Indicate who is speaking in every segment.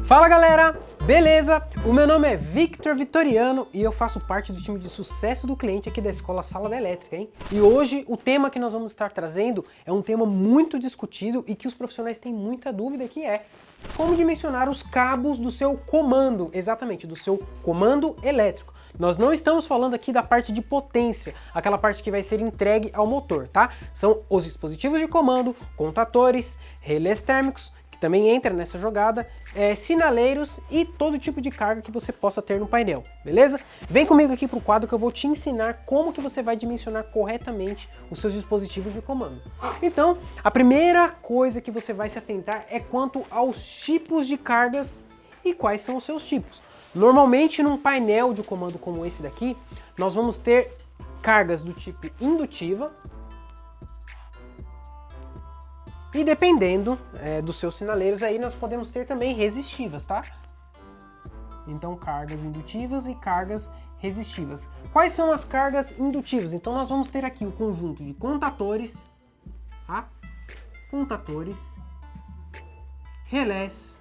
Speaker 1: Fala galera, beleza? O meu nome é Victor Vitoriano e eu faço parte do time de sucesso do cliente aqui da Escola Sala da Elétrica, hein? E hoje o tema que nós vamos estar trazendo é um tema muito discutido e que os profissionais têm muita dúvida, que é como dimensionar os cabos do seu comando, exatamente, do seu comando elétrico. Nós não estamos falando aqui da parte de potência, aquela parte que vai ser entregue ao motor, tá? São os dispositivos de comando, contatores, relés térmicos, que também entra nessa jogada, sinaleiros e todo tipo de carga que você possa ter no painel, beleza? Vem comigo aqui para o quadro que eu vou te ensinar como que você vai dimensionar corretamente os seus dispositivos de comando. Então, a primeira coisa que você vai se atentar é quanto aos tipos de cargas e quais são os seus tipos. Normalmente, num painel de comando como esse daqui, nós vamos ter cargas do tipo indutiva, e dependendo dos seus sinaleiros aí, nós podemos ter também resistivas, tá? Então, cargas indutivas e cargas resistivas. Quais são as cargas indutivas? Então, nós vamos ter aqui o conjunto de contatores, tá? Contatores, relés,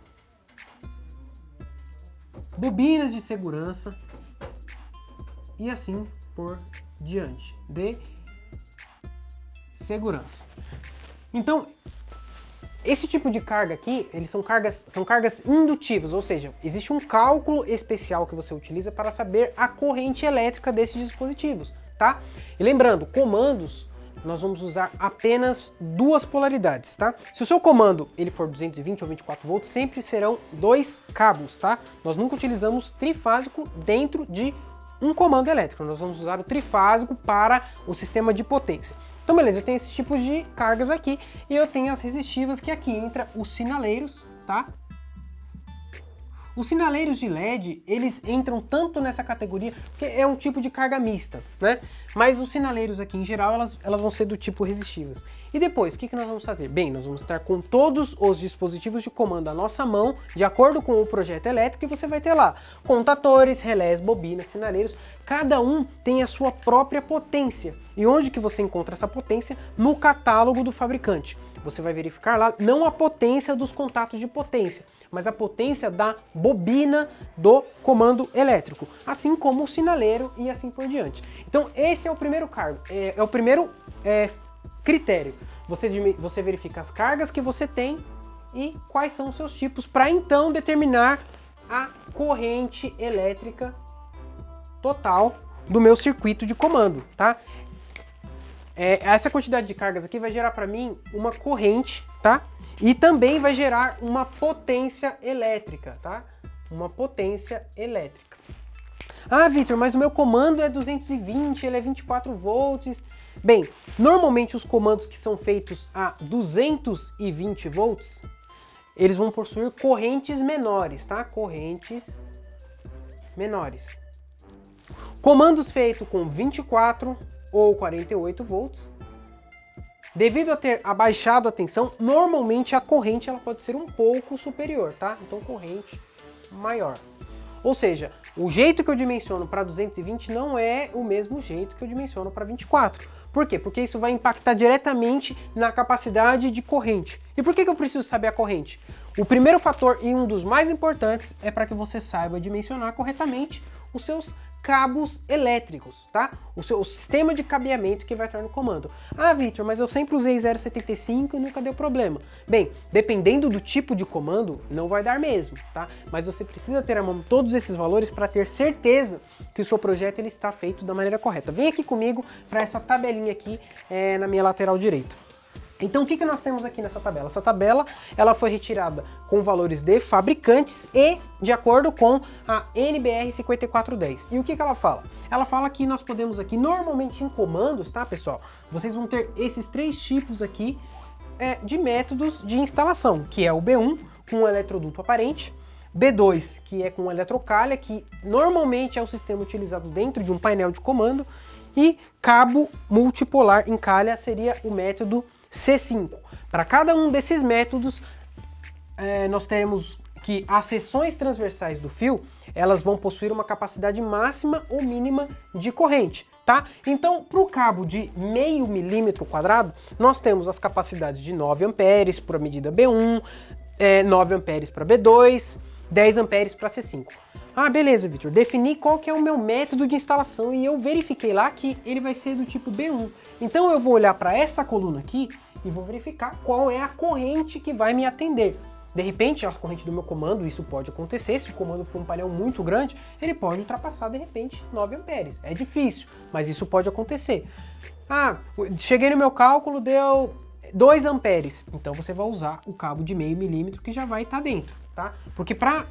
Speaker 1: bobinas de segurança e assim por diante, de segurança. Então, esse tipo de carga aqui, eles são cargas indutivas, ou seja, existe um cálculo especial que você utiliza para saber a corrente elétrica desses dispositivos, tá? E lembrando, comandos, nós vamos usar apenas duas polaridades, tá? Se o seu comando ele for 220 ou 24 volts, sempre serão dois cabos, tá? Nós nunca utilizamos trifásico dentro de um comando elétrico, nós vamos usar o trifásico para o sistema de potência. Então beleza, eu tenho esses tipos de cargas aqui e eu tenho as resistivas, que aqui entra os sinaleiros, tá? Os sinaleiros de LED, eles entram tanto nessa categoria, porque é um tipo de carga mista, né? Mas os sinaleiros aqui em geral, elas vão ser do tipo resistivas. E depois, o que nós vamos fazer? Bem, nós vamos estar com todos os dispositivos de comando à nossa mão, de acordo com o projeto elétrico, e você vai ter lá contatores, relés, bobinas, sinaleiros, cada um tem a sua própria potência. E onde que você encontra essa potência? No catálogo do fabricante. Você vai verificar lá, não a potência dos contatos de potência, mas a potência da bobina do comando elétrico, assim como o sinaleiro e assim por diante. Então esse é o primeiro cargo, é o primeiro critério. Você verifica as cargas que você tem e quais são os seus tipos, para então determinar a corrente elétrica total do meu circuito de comando, tá? Essa quantidade de cargas aqui vai gerar para mim uma corrente, tá? E também vai gerar uma potência elétrica, tá? Uma potência elétrica. Ah, Victor, mas o meu comando é 220, ele é 24 volts. Bem, normalmente os comandos que são feitos a 220 volts, eles vão possuir correntes menores, tá? Correntes menores. Comandos feitos com 24 ou 48 volts, devido a ter abaixado a tensão, normalmente a corrente ela pode ser um pouco superior, tá? Então corrente maior. Ou seja, o jeito que eu dimensiono para 220 não é o mesmo jeito que eu dimensiono para 24. Por quê? Porque isso vai impactar diretamente na capacidade de corrente. E por que eu preciso saber a corrente? O primeiro fator e um dos mais importantes é para que você saiba dimensionar corretamente os seus cabos elétricos, tá? O seu sistema de cabeamento que vai estar no comando. Ah, Victor, mas eu sempre usei 0,75 e nunca deu problema. Bem, dependendo do tipo de comando, não vai dar mesmo, tá? Mas você precisa ter à mão todos esses valores para ter certeza que o seu projeto ele está feito da maneira correta. Vem aqui comigo para essa tabelinha aqui na minha lateral direita. Então o que nós temos aqui nessa tabela? Essa tabela ela foi retirada com valores de fabricantes e de acordo com a NBR 5410. E o que ela fala? Ela fala que nós podemos aqui, normalmente em comandos, tá pessoal? Vocês vão ter esses três tipos aqui de métodos de instalação, que é o B1 com o eletroduto aparente, B2 que é com eletrocalha, que normalmente é o sistema utilizado dentro de um painel de comando, e cabo multipolar em calha seria o método C5. Para cada um desses métodos, nós teremos que as seções transversais do fio, elas vão possuir uma capacidade máxima ou mínima de corrente, tá? Então, para o cabo de meio milímetro quadrado, nós temos as capacidades de 9 amperes para a medida B1, 9 amperes para B2, 10 amperes para C5. Ah, beleza, Vitor, defini qual que é o meu método de instalação e eu verifiquei lá que ele vai ser do tipo B1. Então eu vou olhar para essa coluna aqui e vou verificar qual é a corrente que vai me atender. De repente, a corrente do meu comando, isso pode acontecer, se o comando for um painel muito grande, ele pode ultrapassar, de repente, 9 amperes. É difícil, mas isso pode acontecer. Ah, cheguei no meu cálculo, deu 2 amperes. Então você vai usar o cabo de meio milímetro que já vai estar dentro, tá? Porque para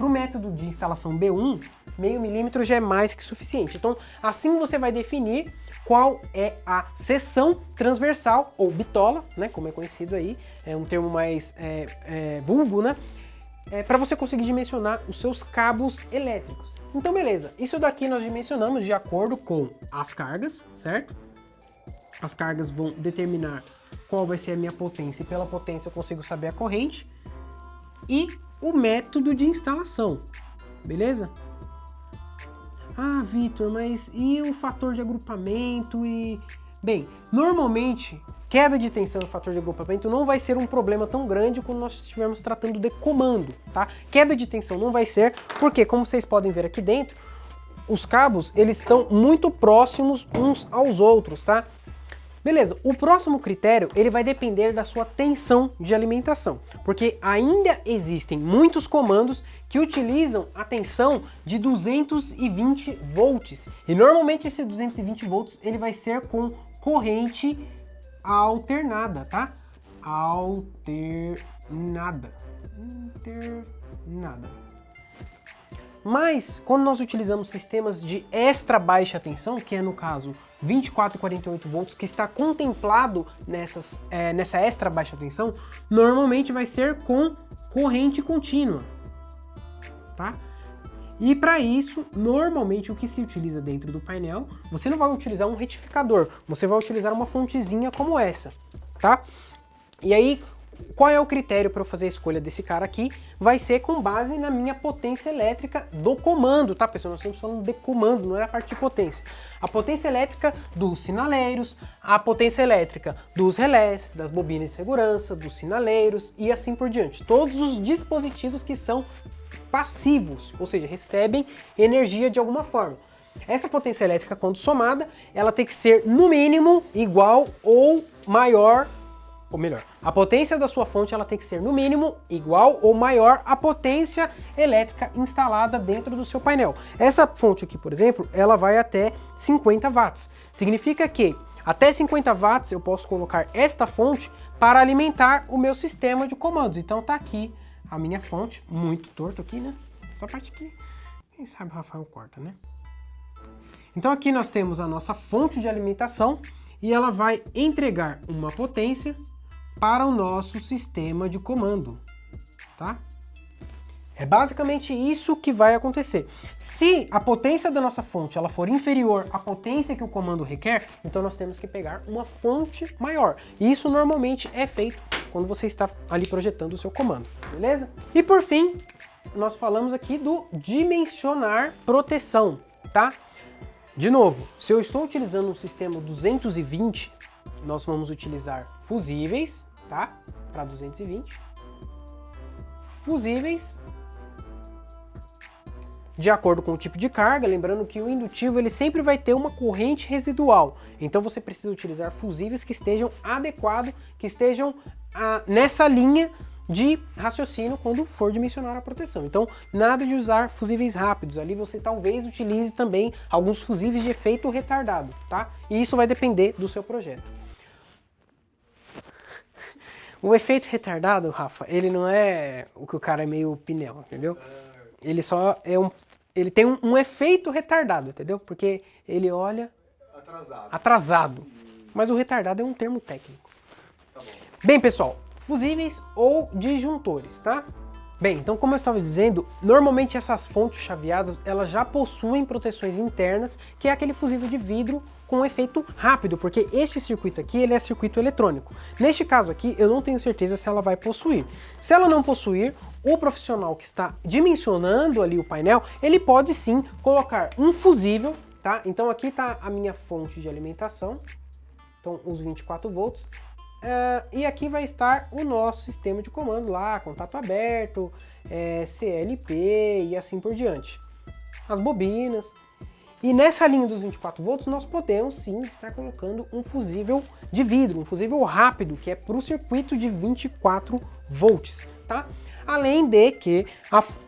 Speaker 1: o método de instalação B1, meio milímetro já é mais que suficiente. Então, assim você vai definir qual é a seção transversal, ou bitola, né, como é conhecido aí, é um termo mais vulgo, né, para você conseguir dimensionar os seus cabos elétricos. Então, beleza, isso daqui nós dimensionamos de acordo com as cargas, certo? As cargas vão determinar qual vai ser a minha potência, e pela potência eu consigo saber a corrente, e o método de instalação, beleza? Ah, Vitor, mas e o fator de agrupamento e... Bem, normalmente, queda de tensão e fator de agrupamento não vai ser um problema tão grande quando nós estivermos tratando de comando, tá? Queda de tensão não vai ser, porque como vocês podem ver aqui dentro, os cabos, eles estão muito próximos uns aos outros, tá? Beleza, o próximo critério, ele vai depender da sua tensão de alimentação, porque ainda existem muitos comandos que utilizam a tensão de 220 volts, e normalmente esse 220 volts ele vai ser com corrente alternada, tá? Alternada. Mas, quando nós utilizamos sistemas de extra baixa tensão, que é no caso 24 e 48 volts, que está contemplado nessa extra baixa tensão, normalmente vai ser com corrente contínua, tá? E para isso, normalmente o que se utiliza dentro do painel, você não vai utilizar um retificador, você vai utilizar uma fontezinha como essa, tá? E aí, qual é o critério para eu fazer a escolha desse cara aqui? Vai ser com base na minha potência elétrica do comando, tá, pessoal? Nós estamos falando de comando, não é a parte de potência. A potência elétrica dos sinaleiros, a potência elétrica dos relés, das bobinas de segurança, dos sinaleiros e assim por diante. Todos os dispositivos que são passivos, ou seja, recebem energia de alguma forma. Essa potência elétrica, quando somada, ela tem que ser no mínimo igual ou maior, ou melhor, a potência da sua fonte ela tem que ser no mínimo igual ou maior à potência elétrica instalada dentro do seu painel. Essa fonte aqui, por exemplo, ela vai até 50 watts. Significa que até 50 watts eu posso colocar esta fonte para alimentar o meu sistema de comandos. Então tá aqui a minha fonte, muito torto aqui, né? Essa parte aqui, quem sabe o Rafael corta, né? Então aqui nós temos a nossa fonte de alimentação e ela vai entregar uma potência para o nosso sistema de comando, tá? É basicamente isso que vai acontecer. Se a potência da nossa fonte ela for inferior à potência que o comando requer, então nós temos que pegar uma fonte maior. E isso normalmente é feito quando você está ali projetando o seu comando, beleza? E por fim, nós falamos aqui do dimensionar proteção, tá? De novo, se eu estou utilizando um sistema 220, nós vamos utilizar fusíveis, tá? Para 220. Fusíveis de acordo com o tipo de carga, lembrando que o indutivo ele sempre vai ter uma corrente residual. Então você precisa utilizar fusíveis que estejam adequados, que estejam nessa linha de raciocínio quando for dimensionar a proteção. Então, nada de usar fusíveis rápidos. Ali você talvez utilize também alguns fusíveis de efeito retardado, tá? E isso vai depender do seu projeto. O efeito retardado, Rafa, ele não é o que o cara é meio pneu, entendeu? Ele só é ele tem um efeito retardado, entendeu? Porque ele olha atrasado. Mas o retardado é um termo técnico. Tá bom. Bem, pessoal, fusíveis ou disjuntores, tá? Bem, então como eu estava dizendo, normalmente essas fontes chaveadas, elas já possuem proteções internas, que é aquele fusível de vidro com efeito rápido, porque este circuito aqui, ele é circuito eletrônico. Neste caso aqui, eu não tenho certeza se ela vai possuir. Se ela não possuir, o profissional que está dimensionando ali o painel, ele pode sim colocar um fusível, tá? Então aqui está a minha fonte de alimentação, então os 24 volts, E aqui vai estar o nosso sistema de comando lá, contato aberto, CLP e assim por diante. As bobinas. E nessa linha dos 24 volts nós podemos sim estar colocando um fusível de vidro, um fusível rápido, que é para o circuito de 24 volts, tá? Além de que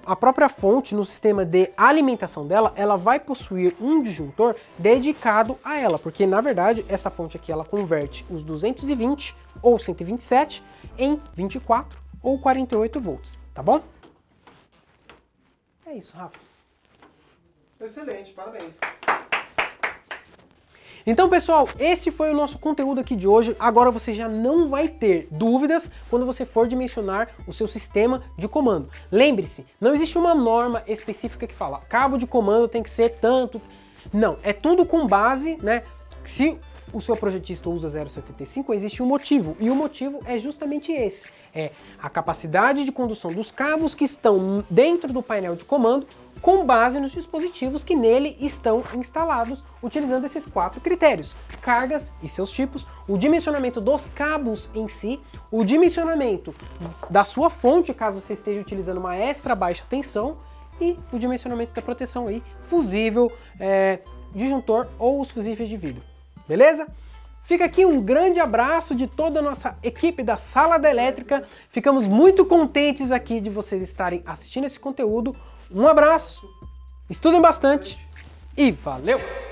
Speaker 1: a própria fonte, no sistema de alimentação dela, ela vai possuir um disjuntor dedicado a ela, porque na verdade essa fonte aqui ela converte os 220 ou 127 em 24 ou 48 volts, tá bom? É isso, Rafa.
Speaker 2: Excelente, parabéns.
Speaker 1: Então, pessoal, esse foi o nosso conteúdo aqui de hoje. Agora você já não vai ter dúvidas quando você for dimensionar o seu sistema de comando. Lembre-se, não existe uma norma específica que fala cabo de comando tem que ser tanto. Não, é tudo com base, né? Se o seu projetista usa 0,75, existe um motivo, e o motivo é justamente esse. É a capacidade de condução dos cabos que estão dentro do painel de comando com base nos dispositivos que nele estão instalados, utilizando esses 4 critérios: cargas e seus tipos, o dimensionamento dos cabos em si, o dimensionamento da sua fonte, caso você esteja utilizando uma extra baixa tensão, e o dimensionamento da proteção aí, fusível, disjuntor ou os fusíveis de vidro. Beleza? Fica aqui um grande abraço de toda a nossa equipe da Sala da Elétrica. Ficamos muito contentes aqui de vocês estarem assistindo esse conteúdo. Um abraço, estudem bastante e valeu!